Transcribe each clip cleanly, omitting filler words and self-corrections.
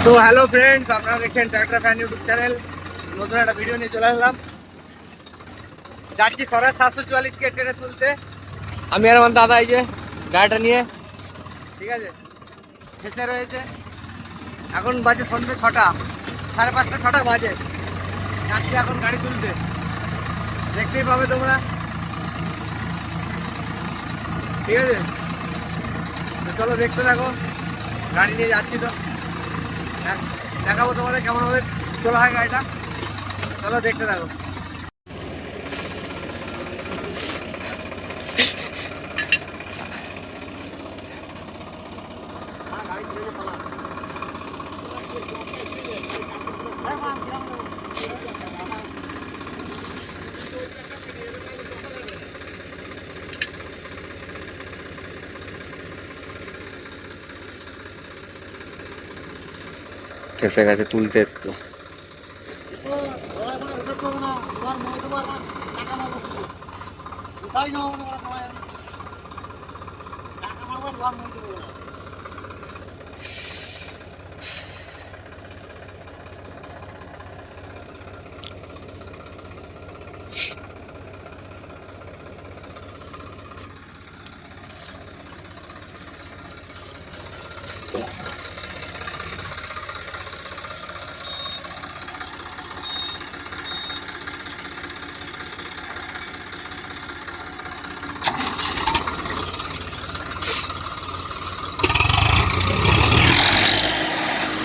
তো hello friends, আপনারা দেখছেন ট্র্যাক্টর ফ্যান ইউটিউব চ্যানেল। নতুন একটা ভিডিও নিয়ে চলে আসলাম। যাচ্ছি স্বরাজ 744 কে ট্রেনে তুলতে। আমি আর আমার দাদা এই যে গাড়িটা নিয়ে, ঠিক আছে, ফেসে রয়েছে। এখন বাজে সন্ধ্যে 6টা, 5:30 6টা বাজে। যাচ্ছি এখন গাড়ি তুলতে, দেখতেই পাবে তোমরা, ঠিক আছে। তো চলো দেখতে থাকো, গাড়ি নিয়ে যাচ্ছি। তো দেখাবো তোমাদের কেমনভাবে তোলা হয় গাড়িটা। চলো দেখতে থাকো। ফেসে গেছে, তুলতে এসছে।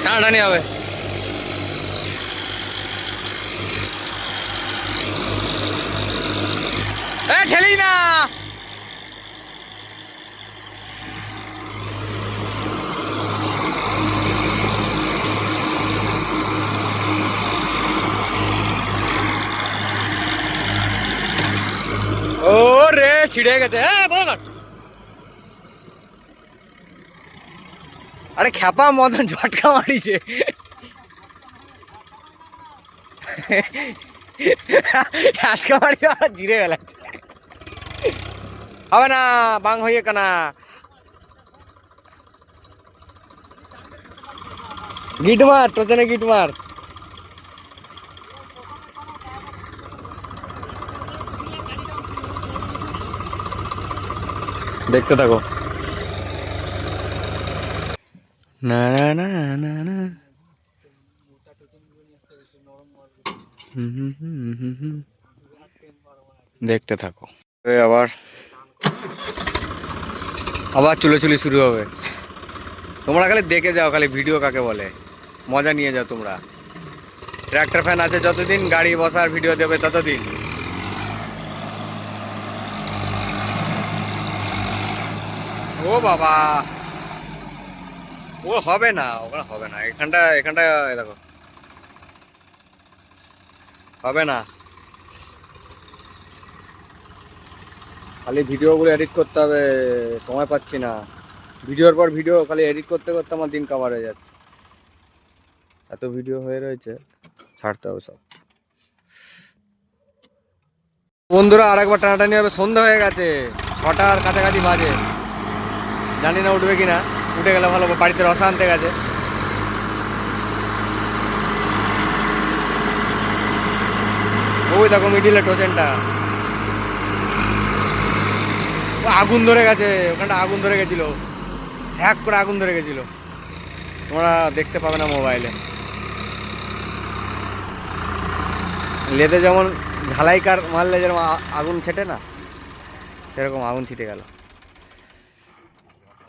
টানাটানি হবে। ঠেলি না। ও রে, ছিড়ে গেছে। আরে খ্যাপা মদন ঝটকা মারিছে। আজকে মারি জিরে গেল, হবে না, বাং হয়ে কানা। গিট মার, টোচনে গিট মার। দেখতে থাকো। না না না না না। দেখতে থাকো। আবার আবার চুলোচুলি শুরু হবে। তোমরা খালি দেখে যাও, খালি ভিডিও কাকে বলে, মজা নিয়ে যাও তোমরা। ট্র্যাক্টর ফ্যান আছে যতদিন, গাড়ি বসার ভিডিও দেবে ততদিন। ও বাবা, ও হবে না, ওখানে হবে না। এখানটা এখানটা দেখো, হবে না। খালি ভিডিওগুলো এডিট করতে হবে, সময় পাচ্ছি না। ভিডিওর পর ভিডিও খালি এডিট করতে করতে আমার দিন কাভার হয়ে যাচ্ছে। এত ভিডিও হয়ে রয়েছে, ছাড়তে হবে সব। বন্ধুরা, আরেকবার টানাটানি হবে। সন্ধ্যা হয়ে গেছে, 6টার কাছাকাছি বাজে। জানি না উঠবে কিনা, উঠে গেলে ভালো। বাড়িতে রসা আনতে গেছে। ওই দেখো মিডিলে টোচেনটা, আগুন ধরে গেছে। ওখানটা আগুন ধরে গেছিল, স্যাক করে আগুন ধরে গেছিল। তোমরা দেখতে পাবে না মোবাইলে। লেদে যেমন ঝালাইকার মারলে যেরকম আগুন ছেটে না, সেরকম আগুন ছিটে গেল।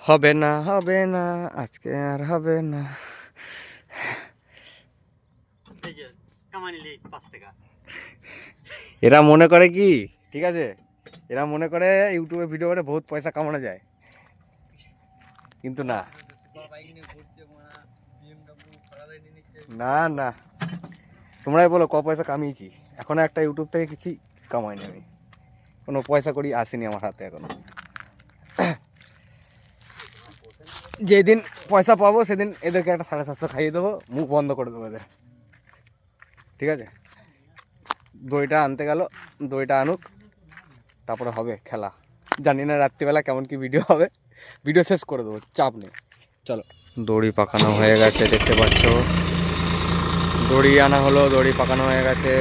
হবে না, হবে না, আজকে আর হবে না। এরা মনে করে কি, ঠিক আছে, এরা মনে করে ইউটিউবে ভিডিও করে বহুত পয়সা কামানো যায়, কিন্তু না না না। তোমরাই বলো ক পয়সা কামিয়েছি। এখনো একটা ইউটিউব থেকে কিছুই কামাইনি আমি, কোনো পয়সা করি আসেনি আমার হাতে এখনো। যেদিন পয়সা পাবো সেদিন এদেরকে একটা 750 খাইয়ে দেবো, মুখ বন্ধ করে দেবো এদের, ঠিক আছে। দইটা আনতে গেল, দইটা আনুক, তারপরে হবে খেলা। জানি না রাত্রিবেলা কেমন কি ভিডিও হবে, ভিডিও শেষ করে দেবো, চাপ নেই। চলো দড়ি পাকানো হয়ে গেছে দেখতে পাচ্ছ, দড়ি আনা হলো, দড়ি পাকানো হয়ে গেছে।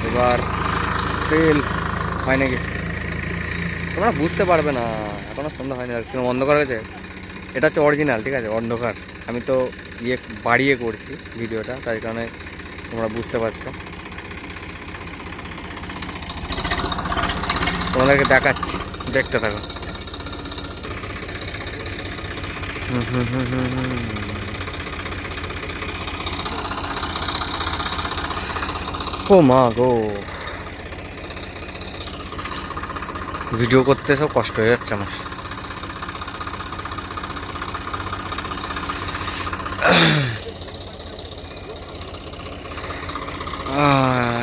এবার তেল হয় নাকি তোমরা বুঝতে পারবে না, এখনো সন্ধ্যা হয়নি, কেন অন্ধকার হয়েছে। এটা হচ্ছে অরিজিনাল, ঠিক আছে, অন্ধকার। আমি তো বাড়িয়ে করছি ভিডিওটা, তাই কারণে তোমরা বুঝতে পারছো। তোমাদেরকে দেখাচ্ছি, দেখতে থাকো। ও মা গো, ভিডিও করতে সব কষ্ট হয়ে যাচ্ছে আমার।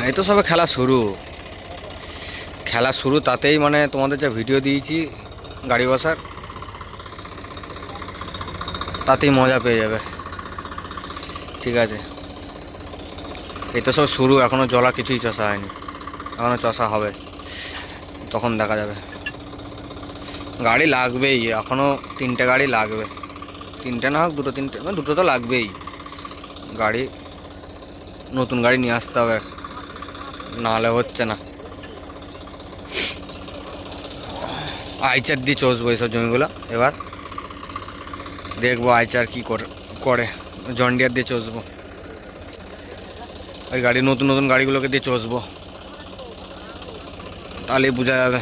এই তো সবে খেলা শুরু, খেলা শুরু, তাতেই মানে তোমাদের যা ভিডিও দিয়েছি গাড়ি বসার, তাতেই মজা পেয়ে যাবে, ঠিক আছে। এই তো সব শুরু, এখনও জলা কিছুই চষা হয়নি, এখনও চষা হবে, তখন দেখা যাবে। গাড়ি লাগবেই, এখনও 3টে গাড়ি লাগবে, 3টে না হোক 2-3টে, মানে 2টো তো লাগবেই। গাড়ি, নতুন গাড়ি নিয়ে আসতে হবে, নাহলে হচ্ছে না। আইচার দিয়ে চষবো এইসব জমিগুলো, এবার দেখবো আইচার কী করে। জন ডিয়ার দিয়ে চষবো, ওই গাড়ি নতুন নতুন গাড়িগুলোকে দিয়ে চষবো, তাহলেই বোঝা যাবে।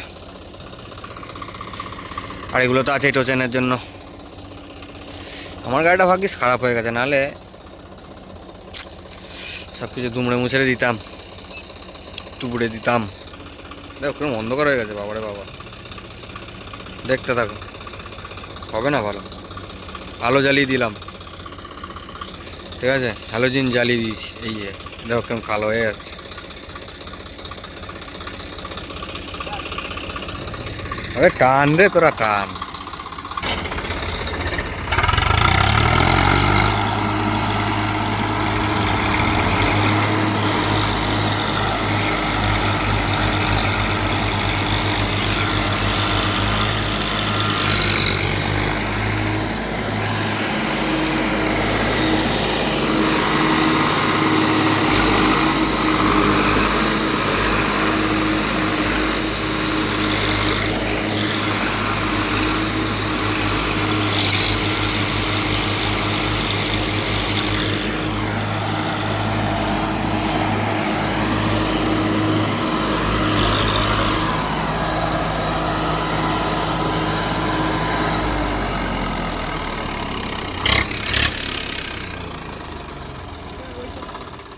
আর এগুলো তো আছে টোচেনের জন্য। আমার গাড়িটা ভাগ্যিস খারাপ হয়ে গেছে, নাহলে সব কিছু দুমড়ে মুছড়ে দিতাম, তুবড়ে দিতাম। দেখো কিরকম অন্ধকার হয়ে গেছে, বাবারে বাবা, দেখতে থাকো, হবে না ভালো। আলো জ্বালিয়ে দিলাম, ঠিক আছে, হ্যালোজিন জ্বালিয়ে দিয়েছি, এই যে দেখো কেমন কালো হয়ে যাচ্ছে। আরে টান রে তোরা, টান।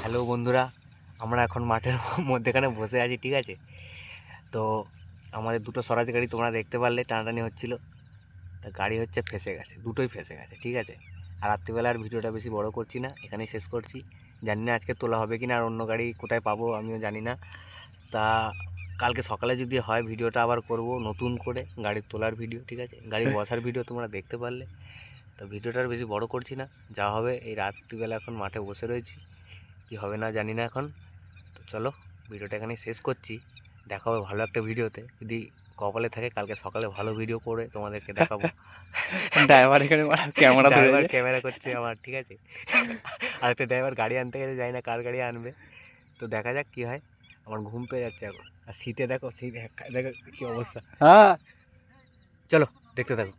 হ্যালো বন্ধুরা, আমরা এখন মাঠের মধ্যেখানে বসে আছি, ঠিক আছে। তো আমাদের দুটো স্বরাজ গাড়ি তোমরা দেখতে পারলে টানাটানি হচ্ছিল, তা গাড়ি হচ্ছে ফেসে গেছে, দুটোই ফেসে গেছে, ঠিক আছে। আর রাত্রিবেলার ভিডিওটা বেশি বড় করছি না, এখানেই শেষ করছি। জানি না আজকে তোলা হবে কি না, আর অন্য গাড়ি কোথায় পাবো আমিও জানি না। তা কালকে সকালে যদি হয় ভিডিওটা আবার করব নতুন করে, গাড়ির তোলার ভিডিও, ঠিক আছে। গাড়ি বসার ভিডিও তোমরা দেখতে পারলে। তো ভিডিওটা আর বেশি বড় করছি না, যা হবে। এই রাত্রিবেলা এখন মাঠে বসে রয়েছি, কি হবে না জানি না এখন। তো চলো ভিডিওটা এখানে শেষ করছি, দেখা হবে ভালো একটা ভিডিওতে, যদি কপালে থাকে কালকে সকালে ভালো ভিডিও করে তোমাদেরকে দেখাবো। ড্রাইভার এখানে ক্যামেরা করছে আমার, ঠিক আছে। আর একটা ড্রাইভার গাড়ি আনতে গেছে, জানি না কার গাড়ি আনবে, তো দেখা যাক কি হয়। আমার ঘুম পেয়ে যাচ্ছে এখন, আর শীতে দেখো, শীত দেখো কি অবস্থা। হ্যাঁ, চলো দেখতে থাকো।